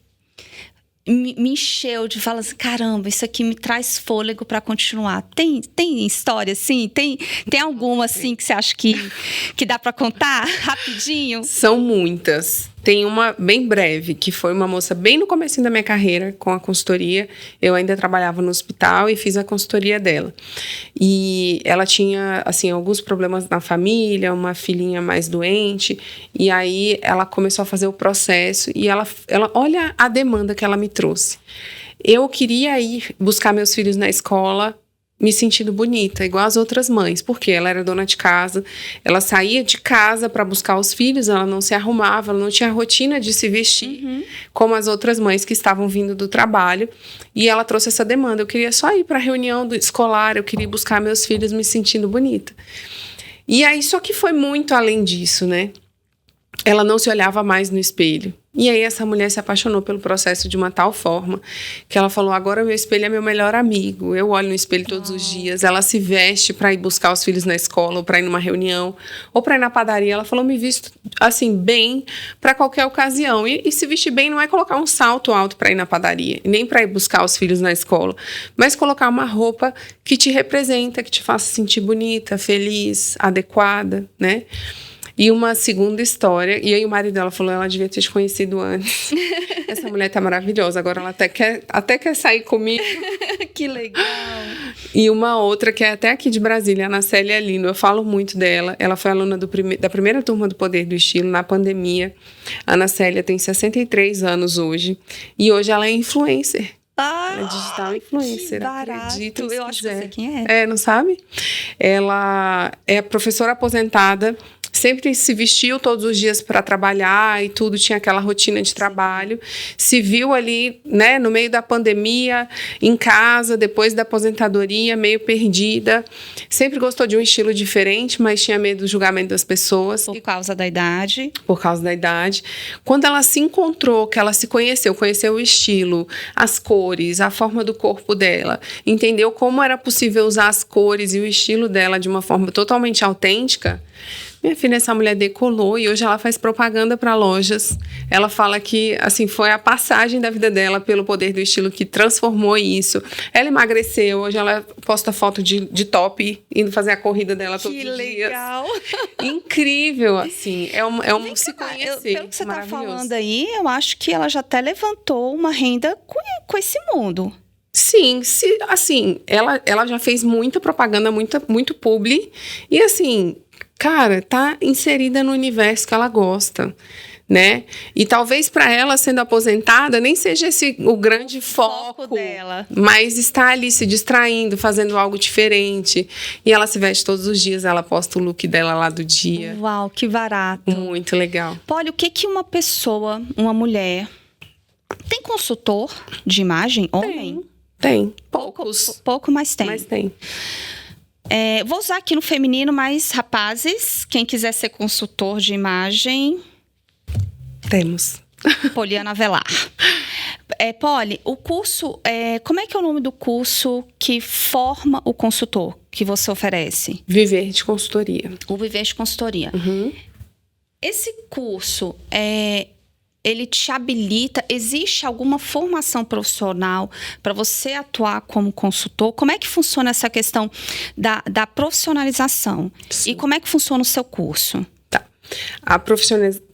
S1: me encheu de falar assim, caramba, isso aqui me traz fôlego para continuar. Tem história assim? Tem alguma assim que você acha que dá para contar rapidinho?
S2: São muitas. Tem uma bem breve, que foi uma moça bem no comecinho da minha carreira com a consultoria. Eu ainda trabalhava no hospital e fiz a consultoria dela. E ela tinha, assim, alguns problemas na família, uma filhinha mais doente. E aí ela começou a fazer o processo e ela olha a demanda que ela me trouxe. Eu queria ir buscar meus filhos na escola me sentindo bonita, igual as outras mães, porque ela era dona de casa, ela saía de casa para buscar os filhos, ela não se arrumava, ela não tinha rotina de se vestir, como as outras mães que estavam vindo do trabalho, e ela trouxe essa demanda, eu queria só ir para a reunião escolar, eu queria buscar meus filhos me sentindo bonita. E aí, só que foi muito além disso, né? Ela não se olhava mais no espelho. E aí essa mulher se apaixonou pelo processo de uma tal forma que ela falou, agora meu espelho é meu melhor amigo, eu olho no espelho todos os dias. Ela se veste para ir buscar os filhos na escola, ou para ir numa reunião, ou para ir na padaria. Ela falou, me visto assim bem para qualquer ocasião. E se vestir bem não é colocar um salto alto para ir na padaria, nem para ir buscar os filhos na escola, mas colocar uma roupa que te representa, que te faça sentir bonita, feliz, adequada, né? E uma segunda história, e aí o marido dela falou, ela devia ter te conhecido antes. Essa mulher tá maravilhosa, agora ela até quer sair comigo.
S1: Que legal.
S2: E uma outra que é até aqui de Brasília, a Ana Célia Lino, eu falo muito dela. Ela foi aluna da primeira turma do Poder do Estilo na pandemia. A Ana Célia tem 63 anos hoje, e hoje ela é influencer. Ela é digital influencer, acredita.
S1: Eu acho que eu sei quem é.
S2: Não sabe? Ela é professora aposentada, sempre se vestiu todos os dias para trabalhar e tudo, tinha aquela rotina de trabalho. Se viu ali, né, no meio da pandemia, em casa, depois da aposentadoria, meio perdida. Sempre gostou de um estilo diferente, mas tinha medo do julgamento das pessoas.
S1: Por causa da idade.
S2: Por causa da idade. Quando ela se encontrou, que ela se conheceu o estilo, as cores, a forma do corpo dela, entendeu como era possível usar as cores e o estilo dela de uma forma totalmente autêntica, minha filha, essa mulher decolou e hoje ela faz propaganda para lojas. Ela fala que, assim, foi a passagem da vida dela pelo Poder do Estilo que transformou isso. Ela emagreceu, hoje ela posta foto de top, indo fazer a corrida dela todos os dias.
S1: Que legal!
S2: Incrível, assim, é um se conhecer.
S1: Pelo que você tá falando aí, eu acho que ela já até levantou uma renda com esse mundo.
S2: Sim, assim, ela já fez muita propaganda, muito publi, e assim, cara, tá inserida no universo que ela gosta, né? E talvez para ela, sendo aposentada, nem seja esse o grande foco
S1: dela,
S2: mas está ali se distraindo, fazendo algo diferente. E ela se veste todos os dias, ela posta o look dela lá do dia.
S1: Uau, que barato.
S2: Muito legal.
S1: Polly, o que uma pessoa, uma mulher... Tem consultor de imagem, homem?
S2: Tem. Poucos.
S1: Pouco, mas tem.
S2: Mas tem.
S1: Vou usar aqui no feminino, mas rapazes, quem quiser ser consultor de imagem...
S2: Temos.
S1: Poliana Avelar. Polly, o curso... como é que é o nome do curso que forma o consultor que você oferece?
S2: Viver de Consultoria.
S1: O Viver de Consultoria.
S2: Uhum.
S1: Esse curso... ele te habilita? Existe alguma formação profissional para você atuar como consultor? Como é que funciona essa questão da profissionalização? Sim. E como é que funciona o seu curso?
S2: Tá. A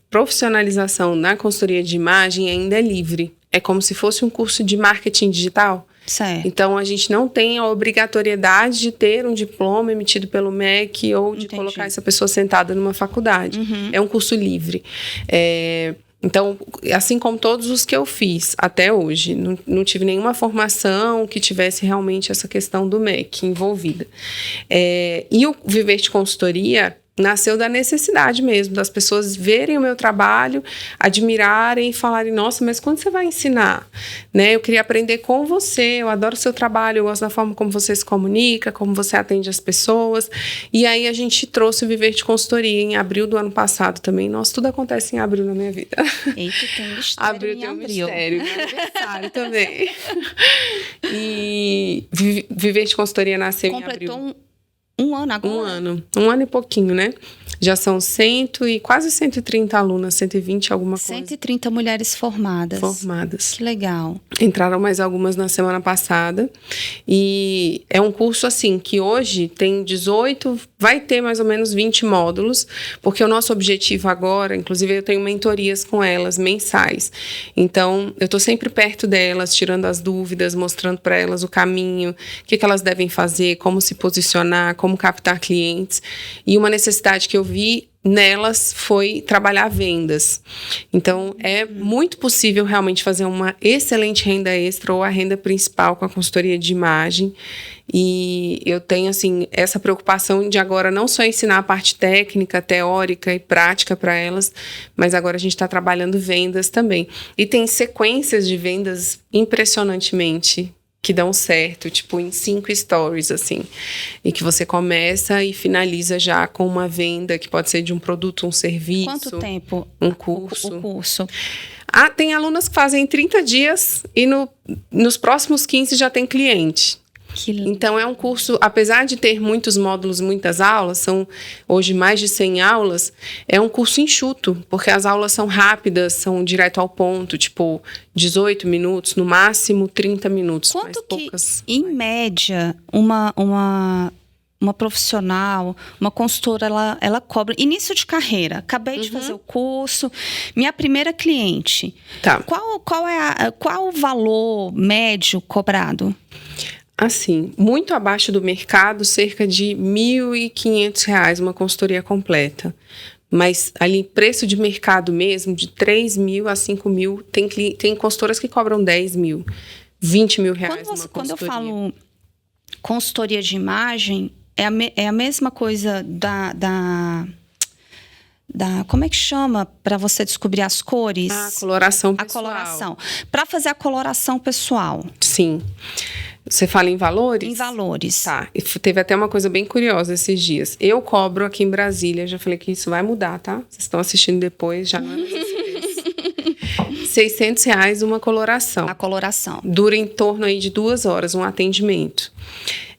S2: profissionalização na consultoria de imagem ainda é livre. é como se fosse um curso de marketing digital.
S1: Certo.
S2: Então, a gente não tem a obrigatoriedade de ter um diploma emitido pelo MEC ou de colocar essa pessoa sentada numa faculdade. É um curso livre. Então, assim como todos os que eu fiz até hoje, não tive nenhuma formação que tivesse realmente essa questão do MEC envolvida. E o Viver de Consultoria nasceu da necessidade mesmo, das pessoas verem o meu trabalho, admirarem e falarem, nossa, mas quando você vai ensinar? Né? Eu queria aprender com você, eu adoro o seu trabalho, eu gosto da forma como você se comunica, como você atende as pessoas. E aí a gente trouxe o Viver de Consultoria em abril do ano passado também. Nossa, tudo acontece em abril na minha vida.
S1: Eita, tem um mistério
S2: abril tem um mistério, meu aniversário também. E Viver de Consultoria nasceu em abril.
S1: Completou um ano agora?
S2: Um ano e pouquinho, né? Já são quase 130 alunas, 120 alguma coisa.
S1: 130 mulheres formadas. Que legal.
S2: Entraram mais algumas na semana passada. E é um curso, assim, que hoje tem 18, vai ter mais ou menos 20 módulos, porque o nosso objetivo agora, inclusive eu tenho mentorias com elas, mensais. Então, eu estou sempre perto delas, tirando as dúvidas, mostrando para elas o caminho, o que elas devem fazer, como se posicionar, como captar clientes. E uma necessidade que eu vi nelas foi trabalhar vendas. Então, é muito possível realmente fazer uma excelente renda extra ou a renda principal com a consultoria de imagem. E eu tenho, assim, essa preocupação de agora não só ensinar a parte técnica, teórica e prática para elas, mas agora a gente está trabalhando vendas também. E tem sequências de vendas impressionantemente que dão certo, tipo em 5 stories, assim. E que você começa e finaliza já com uma venda, que pode ser de um produto, um serviço.
S1: Quanto tempo?
S2: Um curso.
S1: O curso.
S2: Tem alunas que fazem 30 dias e nos próximos 15 já tem cliente. Então, é um curso, apesar de ter muitos módulos, muitas aulas, são hoje mais de 100 aulas, é um curso enxuto, porque as aulas são rápidas, são direto ao ponto, tipo 18 minutos, no máximo 30 minutos.
S1: Quanto que, em média, uma profissional, uma consultora, ela cobra início de carreira? Acabei de fazer o curso, minha primeira cliente.
S2: Tá.
S1: Qual o valor médio cobrado?
S2: Assim, muito abaixo do mercado, cerca de R$ 1.500 uma consultoria completa. Mas ali, preço de mercado mesmo, de 3 mil a 5 mil, tem consultoras que cobram 10 mil, 20 mil reais uma consultoria.
S1: Quando eu falo consultoria de imagem, é a mesma coisa da como é que chama para você descobrir as cores?
S2: A coloração pessoal.
S1: A coloração. Para fazer a coloração pessoal.
S2: Sim. Você fala em valores?
S1: Em valores.
S2: Tá. E teve até uma coisa bem curiosa esses dias. Eu cobro aqui em Brasília, já falei que isso vai mudar, tá? Vocês estão assistindo depois, já não é mais esse preço. R$600 uma coloração.
S1: A coloração.
S2: Dura em torno aí de 2 horas, um atendimento.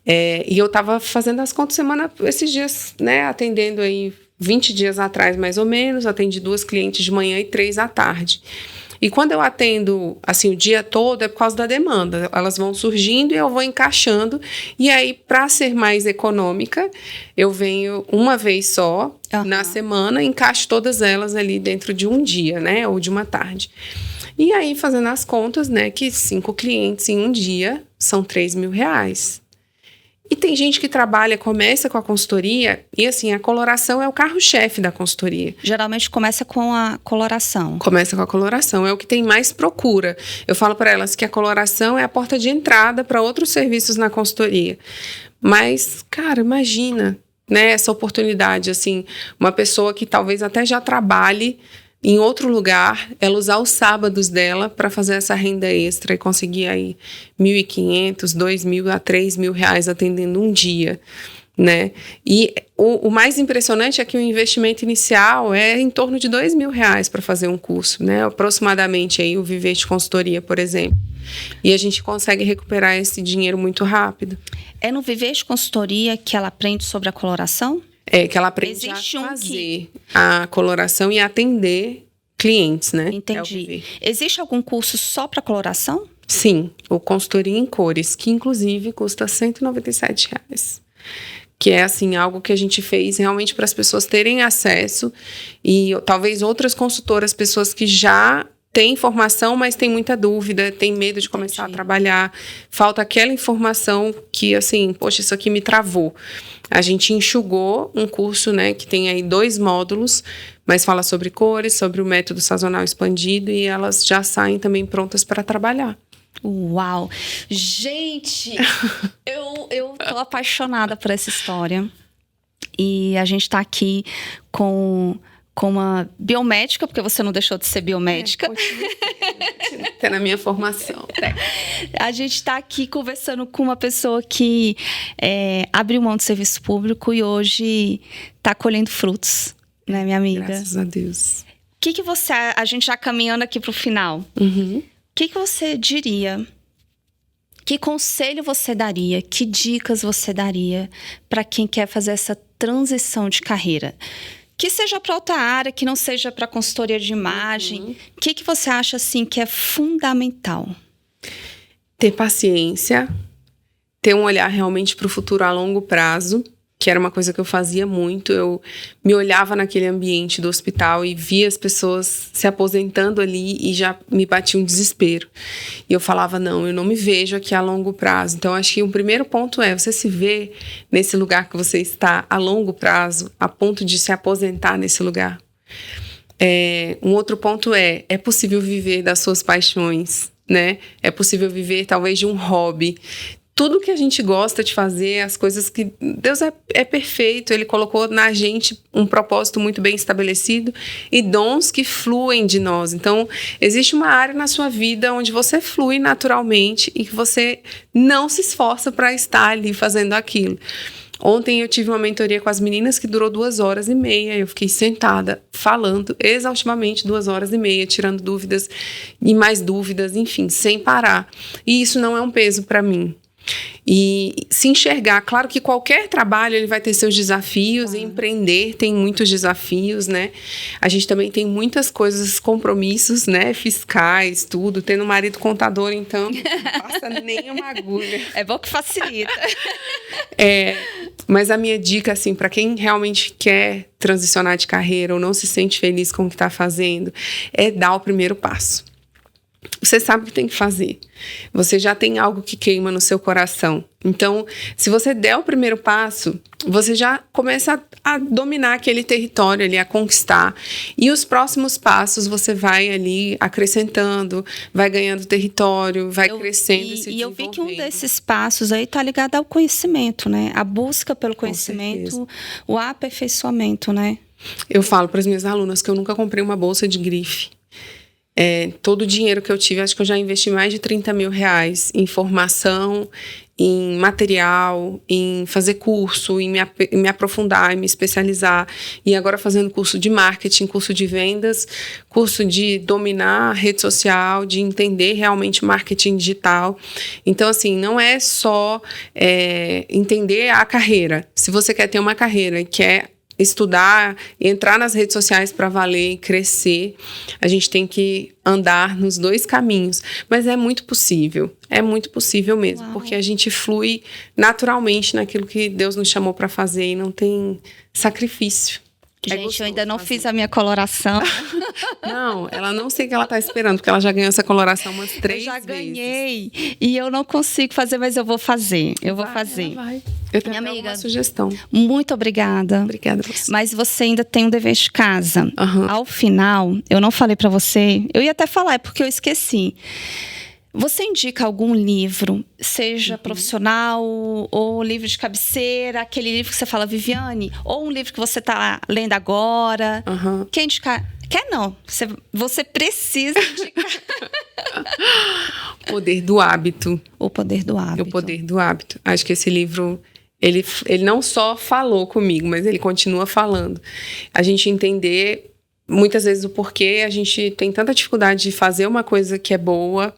S2: E eu tava fazendo as contas esses dias, né? Atendendo aí 20 dias atrás, mais ou menos. Atendi 2 clientes de manhã e 3 à tarde. E quando eu atendo, assim, o dia todo, é por causa da demanda. Elas vão surgindo e eu vou encaixando. E aí, para ser mais econômica, eu venho uma vez só na semana e encaixo todas elas ali dentro de um dia, né? Ou de uma tarde. E aí, fazendo as contas, né? Que 5 clientes em um dia são R$3.000. E tem gente que começa com a consultoria e, assim, a coloração é o carro-chefe da consultoria.
S1: Geralmente começa com a coloração.
S2: Começa com a coloração, é o que tem mais procura. Eu falo para elas que a coloração é a porta de entrada para outros serviços na consultoria. Mas, cara, imagina, né, essa oportunidade, assim, uma pessoa que talvez até já trabalhe em outro lugar, ela usar os sábados dela para fazer essa renda extra e conseguir aí R$1.500, R$2.000 a R$3.000 atendendo um dia, né? E o mais impressionante é que o investimento inicial é em torno de R$2.000 para fazer um curso, né? Aproximadamente aí o Viver de Consultoria, por exemplo. E a gente consegue recuperar esse dinheiro muito rápido.
S1: É no Viver de Consultoria que ela aprende sobre a coloração?
S2: Que ela aprende a fazer a coloração e atender clientes, né?
S1: Entendi. Existe algum curso só para coloração?
S2: Sim, o Consultoria em Cores, que inclusive custa R$197. Que é, assim, algo que a gente fez realmente para as pessoas terem acesso e talvez outras consultoras, pessoas que já tem informação, mas tem muita dúvida, tem medo de começar a trabalhar. Falta aquela informação que, assim, poxa, isso aqui me travou. A gente enxugou um curso, né, que tem aí 2 módulos, mas fala sobre cores, sobre o método sazonal expandido, e elas já saem também prontas para trabalhar.
S1: Uau! Gente, eu tô apaixonada por essa história. E a gente tá aqui com uma biomédica, porque você não deixou de ser biomédica.
S2: Tá na minha formação.
S1: A gente tá aqui conversando com uma pessoa que abriu mão do serviço público e hoje tá colhendo frutos, né, minha amiga?
S2: Graças a Deus.
S1: O que você... A gente já caminhando aqui pro final.
S2: Uhum.
S1: O que você diria? Que conselho você daria? Que dicas você daria para quem quer fazer essa transição de carreira? Que seja para outra área, que não seja para consultoria de imagem. O que você acha assim que é fundamental?
S2: Ter paciência, ter um olhar realmente para o futuro a longo prazo, que era uma coisa que eu fazia muito. Eu me olhava naquele ambiente do hospital e via as pessoas se aposentando ali e já me batia um desespero. E eu falava, não, eu não me vejo aqui a longo prazo. Então, acho que um primeiro ponto é você se ver nesse lugar que você está a longo prazo, a ponto de se aposentar nesse lugar. Um outro ponto é possível viver das suas paixões, né? É possível viver talvez de um hobby. Tudo que a gente gosta de fazer, as coisas que... Deus é perfeito, Ele colocou na gente um propósito muito bem estabelecido e dons que fluem de nós. Então, existe uma área na sua vida onde você flui naturalmente e que você não se esforça para estar ali fazendo aquilo. Ontem eu tive uma mentoria com as meninas que durou 2h30. Eu fiquei sentada, falando exaustivamente 2h30, tirando dúvidas e mais dúvidas, enfim, sem parar. E isso não é um peso para mim. E se enxergar, claro que qualquer trabalho ele vai ter seus desafios, e empreender tem muitos desafios, né? A gente também tem muitas coisas, compromissos, né? Fiscais, tudo. Tendo um marido contador, então, não passa nem uma agulha.
S1: É bom que facilita.
S2: Mas a minha dica, assim, para quem realmente quer transicionar de carreira ou não se sente feliz com o que está fazendo, é dar o primeiro passo. Você sabe o que tem que fazer. Você já tem algo que queima no seu coração. Então, se você der o primeiro passo, você já começa a dominar aquele território ali, a conquistar. E os próximos passos você vai ali acrescentando, vai ganhando território, vai crescendo e se desenvolvendo.
S1: E eu vi que um desses passos aí tá ligado ao conhecimento, né? A busca pelo conhecimento, o aperfeiçoamento, né?
S2: Eu falo para as minhas alunas que eu nunca comprei uma bolsa de grife. Todo o dinheiro que eu tive, acho que eu já investi mais de 30 mil reais em formação, em material, em fazer curso, em me aprofundar, em me especializar. E agora fazendo curso de marketing, curso de vendas, curso de dominar a rede social, de entender realmente marketing digital. Então, assim, não é só entender a carreira. Se você quer ter uma carreira e quer estudar, entrar nas redes sociais para valer e crescer, a gente tem que andar nos 2 caminhos, mas é muito possível mesmo. Uau. Porque a gente flui naturalmente naquilo que Deus nos chamou para fazer e não tem sacrifício.
S1: Gente, eu ainda não fiz a minha coloração.
S2: Não, ela não sei o que ela tá esperando, porque ela já ganhou essa coloração umas 3 vezes.
S1: Eu já ganhei e eu não consigo fazer, mas eu vou fazer. Vou fazer.
S2: Vai. Eu tenho uma sugestão.
S1: Muito obrigada.
S2: Obrigada a você.
S1: Mas você ainda tem um dever de casa.
S2: Uhum.
S1: Ao final, eu não falei pra você, eu ia até falar, é porque eu esqueci. Você indica algum livro, seja profissional ou livro de cabeceira, aquele livro que você fala, Viviane, ou um livro que você está lendo agora?
S2: Uhum.
S1: Quer indicar? Quer não. Você precisa indicar.
S2: O Poder do Hábito.
S1: O Poder do Hábito.
S2: O Poder do Hábito. Acho que esse livro, ele não só falou comigo, mas ele continua falando. A gente entender muitas vezes o porquê a gente tem tanta dificuldade de fazer uma coisa que é boa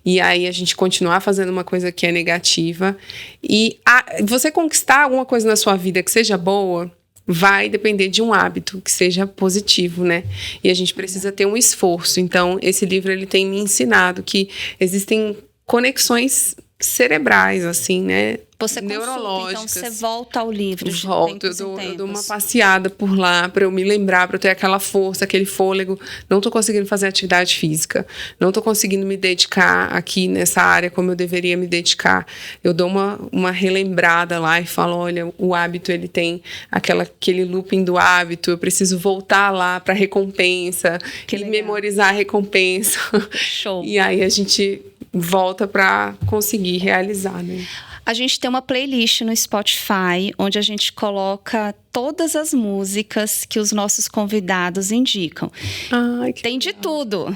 S2: e aí a gente continuar fazendo uma coisa que é negativa. E você conquistar alguma coisa na sua vida que seja boa vai depender de um hábito que seja positivo, né? E a gente precisa ter um esforço. Então, esse livro ele tem me ensinado que existem conexões cerebrais, assim, né?
S1: Você consulta, então você volta ao livro de
S2: Volto,
S1: tempos em
S2: eu dou uma
S1: tempos.
S2: passeada por lá para eu me lembrar, para eu ter aquela força, aquele fôlego. Não tô conseguindo fazer atividade física, não tô conseguindo me dedicar aqui nessa área como eu deveria me dedicar. Eu dou uma relembrada lá e falo, olha, o hábito, ele tem aquele looping do hábito, eu preciso voltar lá para recompensa
S1: Que
S2: e
S1: legal.
S2: memorizar a recompensa.
S1: Show.
S2: E aí a gente volta para conseguir realizar, né?
S1: A gente tem uma playlist no Spotify, onde a gente coloca todas as músicas que os nossos convidados indicam.
S2: Ai, que
S1: Tem de tudo.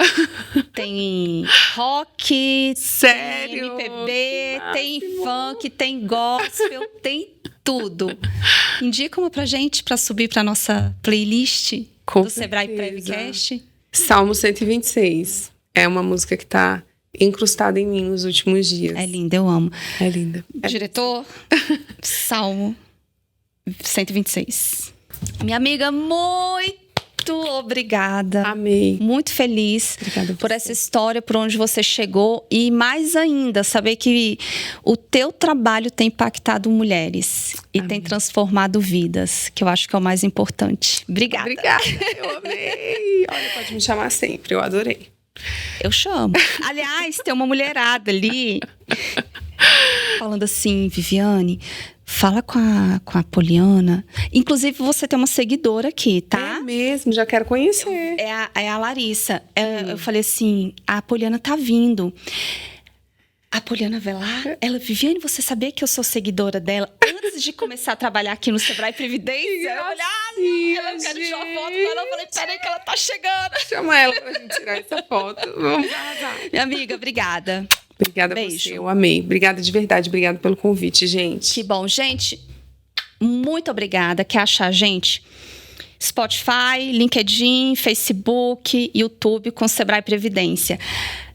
S1: Tem rock,
S2: Sério?
S1: tem MPB,
S2: Que
S1: tem
S2: máximo.
S1: funk, tem gospel, tem tudo. Indica uma pra gente, pra subir pra nossa playlist
S2: Com
S1: do Sebrae
S2: certeza.
S1: Prevcast.
S2: Salmo 126. É uma música que tá incrustada em mim nos últimos dias.
S1: É linda, eu amo.
S2: É linda.
S1: Diretor, Salmo 126. Minha amiga, muito obrigada.
S2: Amei.
S1: Muito feliz
S2: Obrigada a
S1: por
S2: você.
S1: essa história, por onde você chegou. E mais ainda, saber que o teu trabalho tem impactado mulheres e tem transformado vidas, que eu acho que é o mais importante. Obrigada.
S2: Obrigada. Eu amei. Olha, pode me chamar sempre. Eu adorei.
S1: Eu chamo. Aliás, tem uma mulherada ali falando assim, Viviane, fala com a Poliana. Inclusive, você tem uma seguidora aqui, tá?
S2: É mesmo, já quero conhecer.
S1: É a Larissa. Eu falei assim, a Poliana tá vindo. A Poliana vai lá, ela, Viviane, você sabia que eu sou seguidora dela antes de começar a trabalhar aqui no Sebrae Previdência? Eu falei, não, ela quer tirar uma foto com ela. Eu falei, peraí que ela tá chegando.
S2: Chama ela pra gente tirar essa foto. Vamos arrasar.
S1: Minha amiga, obrigada.
S2: Obrigada a
S1: Beijo.
S2: você, eu amei. Obrigada de verdade, obrigada pelo convite, gente.
S1: Que bom. Gente, muito obrigada. Quer achar a gente? Spotify, LinkedIn, Facebook, YouTube com Sebrae Previdência.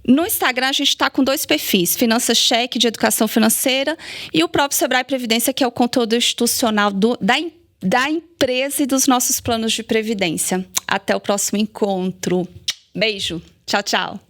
S1: No Instagram, a gente está com 2 perfis, Finanças Cheque, de educação financeira, e o próprio Sebrae Previdência, que é o conteúdo institucional da empresa e dos nossos planos de previdência. Até o próximo encontro. Beijo. Tchau, tchau.